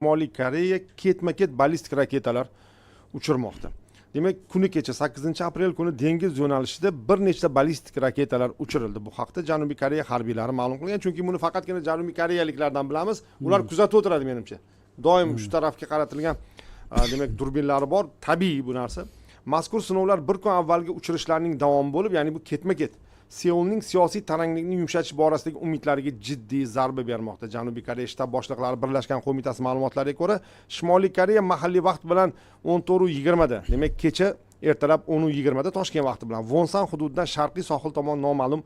Shimoliy Koreya ketma-ket ballistik raketalar uchirmoqda. Demak, kuni kecha 8-aprel kuni dengiz yo'nalishida bir nechta ballistik raketalar uchirildi. Bu haqda Janubiy Koreya harbiylari ma'lum qilgan, chunki buni faqatgina Janubiy Koreyaliklardan bilamiz. Ular kuzatib o'tiradi menimcha. Doim shu tarafga qaratilgan demak durbinlari bor, tabiiy bu narsa. Mazkur sinovlar bir kun avvalgi uchirishlarning davomi bo'lib, ya'ni bu ketma-ket Seulning siyosiy taranglikni yumshatish borasidagi umidlariga jiddiy zarba bermoqda. Janubiy Koreya shtab boshliqlari birlashgan qo'mitasi ma'lumotlariga ko'ra, Shimoliy Koreya mahalliy vaqt bilan 14:20 da, demak kecha ertalab 10:20 da Toshkent vaqti bilan Wonsan hududidan sharqiy sohil tomon noma'lum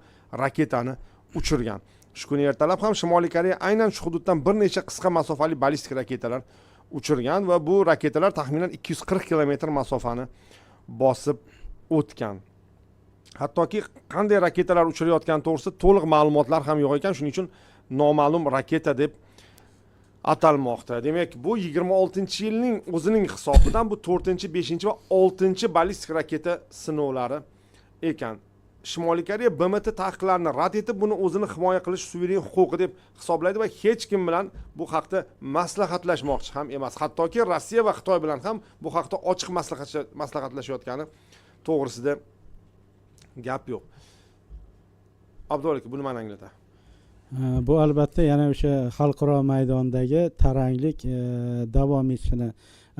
raketani uchirgan. Shu kuni ertalab ham Shimoliy Koreya aynan shu hududdan bir necha qisqa masofali ballistik raketalar uchirgan va bu raketalar taxminan 240 kilometr masofani bosib o'tgan. Hattoki qanday raketalar uchirayotgani to'g'risida to'liq ma'lumotlar ham yo'q ekan, shuning uchun noma'lum raketa deb atalmoqda. Demak, bu 26-yilning o'zining hisobidan bu 4-chi, 5-chi va 6-chi ballistik raketa sinovlari ekan. Shimoliy Koreya BMT taqiqlarini rad etib, buni o'zini himoya qilish suveren huquqi deb hisoblaydi va hech kim bilan bu haqda maslahatlashmoqchi ham emas. Hattoki Rossiya va Xitoy bilan ham bu haqda ochiq maslahatlashayotgani to'g'risida gap yo'q. Abdulla aka, buni mana anglatadi. Bu albatta yana o'sha xalqaro maydondagi taranglik davom etishini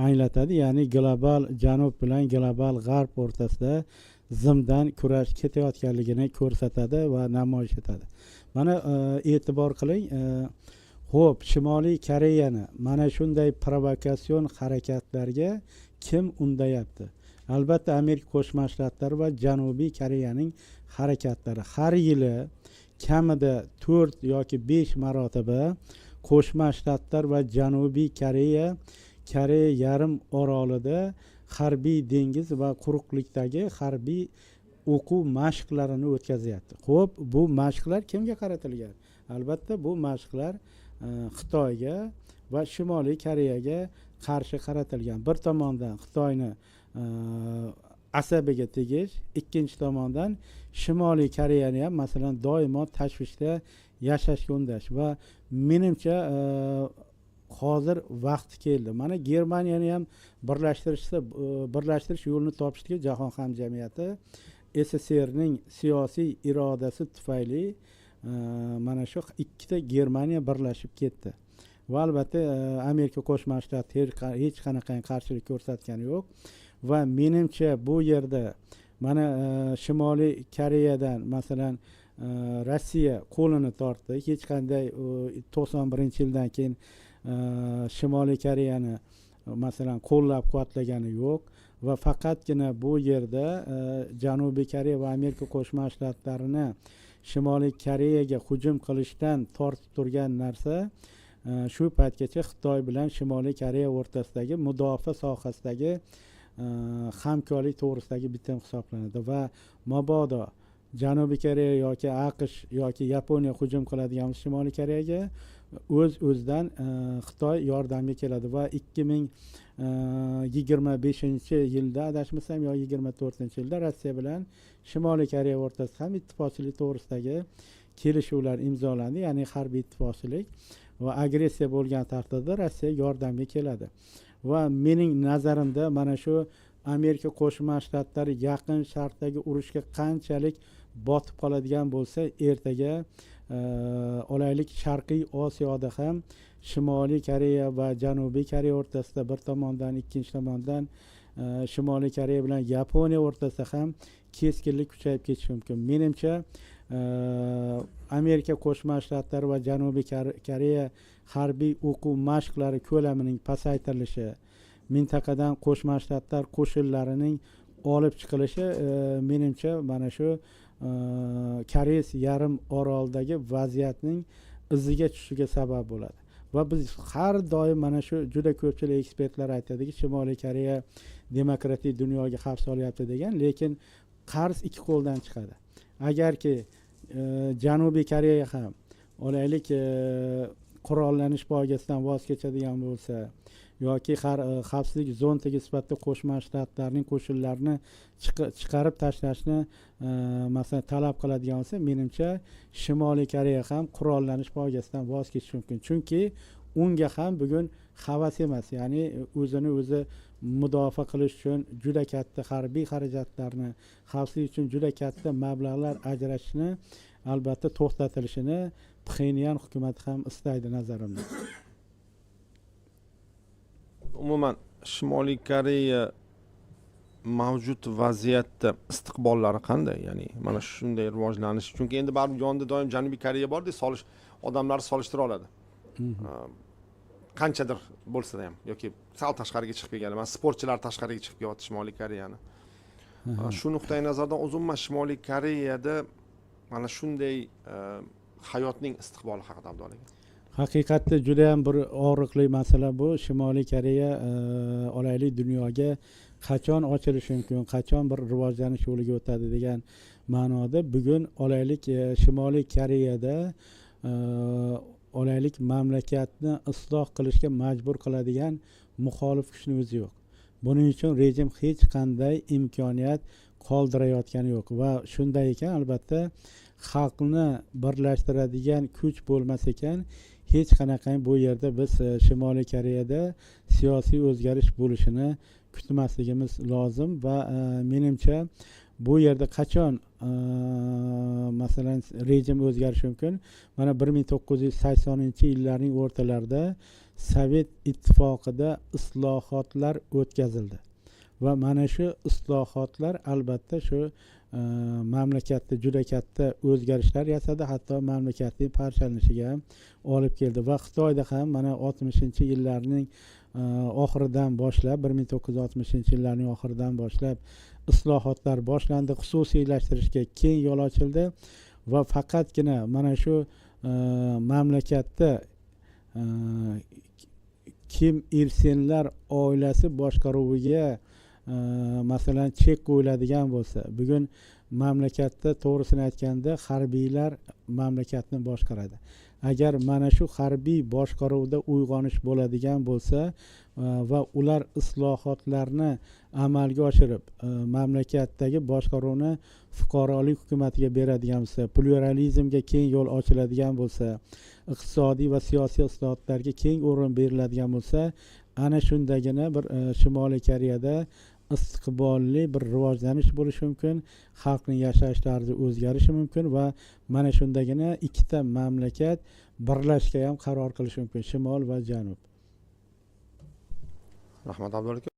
anglatadi. Ya'ni global janub bilan global g'arb o'rtasida zimdan kurash ketayotganligini ko'rsatadi va namoyish etadi. Mana e'tibor qiling, xo'p, Shimoliy Koreyani mana shunday provokatsion harakatlarga kim undayapti? Albatta Amerika Qo'shma Shtatlari va Janubiy Koreyaning harakatlari. Har yili kamida 4 yoki 5 marotaba Qo'shma Shtatlar va Janubiy Koreya yarim orolida harbiy dengiz va quruqlikdagi harbiy o'quv mashqlarini o'tkazyapti. Xo'p, bu mashqlar kimga qaratilgan? Albatta bu mashqlar Xitoyga va Shimoliy Koreyaga qarshi qaratilgan. Bir tomondan Xitoyni asabiga tegish, ikkinchi tomondan Shimoliy Koreyani ham masalan doimo tashvishda yashashga undash va menimcha hozir vaqti keldi. Mana Germaniyani ham birlashtirish yo'lini topishdiki, jahon hamjamiyati SSRning siyosiy irodasi tufayli mana shu ikkita Germaniya birlashib ketdi. Va albatta Amerika Qo'shma Shtatlari hech qanaqa qarshilik ko'rsatgani yo'q. Va menimcha bu yerda mana Shimoliy Koreyadan masalan Rossiya qo'lini tortdi. Hech qanday 91-yildan keyin Shimoliy Koreyani masalan qo'llab-quvvatlagani yo'q va faqatgina bu yerda Janubiy Koreya va Amerika Qo'shma Shtatlarini Shimoliy Koreyaga hujum qilishdan tortib turgan narsa shu paytgacha Xitoy bilan Shimoliy Koreya o'rtasidagi mudofaa sohasidagi hamkorlik to'g'risidagi bitim hisoblanadi va mabodo Janubiy Koreya yoki AQSh yoki Yaponiya hujum qiladigan Shimoliy Koreyaga o'z-o'zidan Xitoy yordamga keladi va 2025-yilda adashmasam yo 24-yilda Rossiya bilan Shimoliy Koreya o'rtasida ham ittifoqchilik to'g'risidagi kelishuvlar imzolandi, ya'ni harbiy ittifoqchilik va agressiya bo'lgan taqdirda Rossiya yordamga keladi. Va mening nazarimda mana shu Amerika Qo'shma Shtatlari yaqin sharqdagi urushga qanchalik botib qoladigan bo'lsa, ertaga olaylik Sharqiy Osiyoda ham Shimoliy Koreya va Janubiy Koreya o'rtasida bir tomondan, ikkinchi tomondan Shimoliy Koreya bilan Yaponiya o'rtasida ham keskinlik kuchayib ketishi mumkin. Menimcha Amerika Qo'shma Shtatlari va Janubiy Koreya harbiy o'quv mashqlari ko'lamining pasaytirilishi, mintaqadan Qo'shma Shtatlar qo'shinlarining olib chiqilishi menimcha mana shu Koreys yarim orolidagi vaziyatning iziga tushishiga sabab bo'ladi. Va biz har doim mana shu juda ko'pchilik ekspertlar aytadiki, Shimoliy Koreya demokratik dunyoga xavf solyapti degan, lekin qarz ikki qo'ldan chiqadi. Agarki Janubiy Koreya ham olaylik qurollanish poygasidan voz kechadigan bo'lsa yoki xavfsizlik zonasiga sifatida Qo'shma Shtatlarning qo'shinlarini chiqarib tashlashni masalan talab qiladigan bo'lsa, menimcha Shimoliy Koreya ham qurollanish poygasidan voz kechishi mumkin. Chunki unga ham bugun havas emas, ya'ni o'zini o'zi mudofaa qilish uchun juda katta harbiy xarajatlarni, xavfsizlik uchun juda katta mablag'lar ajratishni albatta to'xtatilishini Pxenyan hukumati ham istaydi nazarimda. Umuman Shimoliy Koreya mavjud vaziyatda istiqbollari qanday? Ya'ni mana shunday rivojlanish, chunki endi baribir yonida doim Janubiy Koreya bor deb odamlar solishtira oladi. Qanchadir bo'lsa ham yoki sal tashqariga chiqib kelgan, mana sportchilar tashqariga chiqib kelyapti Shimoliy Koreyani. Shu nuqtai nazardan umuman Shimoliy Koreyada mana shunday hayotning istiqboli haqida Abdulla aka. Haqiqatda juda ham bir og'riqli masala bu. Shimoliy Koreya olaylik dunyoga qachon ochilishi mumkin, qachon bir rivojlanish yo'liga o'tadi degan ma'noda bugun olaylik Shimoliy Koreyada olaylik mamlakatni isloh qilishga majbur qiladigan muxolif kuchni o'zi yo'q. Buning uchun rejim hech qanday imkoniyat qoldirayotgani yo'q va shunday ekan albatta xalqni birlashtiradigan kuch bo'lmas ekan hech qanaqa bu yerda biz Shimoliy Koreyada siyosiy o'zgarish bo'lishini kutmasligimiz lozim va menimcha bu yerda qachon masalan rejim o'zgarishi mumkin? Mana 1980-yillarning o'rtalarida Sovet ittifoqida islohotlar o'tkazildi va mana shu islohotlar albatta shu mamlakatda juda katta o'zgarishlar yasadi, hatto mamlakatning parchalanishiga ham olib keldi va Xitoyda ham mana 60-yillarning oxiridan boshlab 1960-yillarning oxiridan boshlab islohotlar boshlandi, xususiylashtirishga keng yo'l ochildi va faqatgina mana shu mamlakatda Kim Il Senlar oilasi boshqaruviga masalan chek qo'yiladigan bo'lsa, bugun mamlakatda to'g'risini aytganda harbiylar mamlakatni boshqaradi. Agar mana shu harbiy boshqaruvda uyg'onish bo'ladigan bo'lsa va ular islohotlarni amalga oshirib mamlakatdagi boshqaruvni fuqarolik hukumatiga beradigan bo'lsa, pluralizmga keng yo'l ochiladigan bo'lsa, iqtisodiy va siyosiy islohotlarga keng o'rin beriladigan bo'lsa, ana shundagina bir Shimoliy Koreyada istiqbolli bir rivojlanish bo'lishi mumkin, xalqning yashash tarzi o'zgarishi mumkin va mana shundagina ikkita mamlakat birlashishga ham qaror qilishi mumkin, Shimol va Janub. Rahmat Abdulla aka.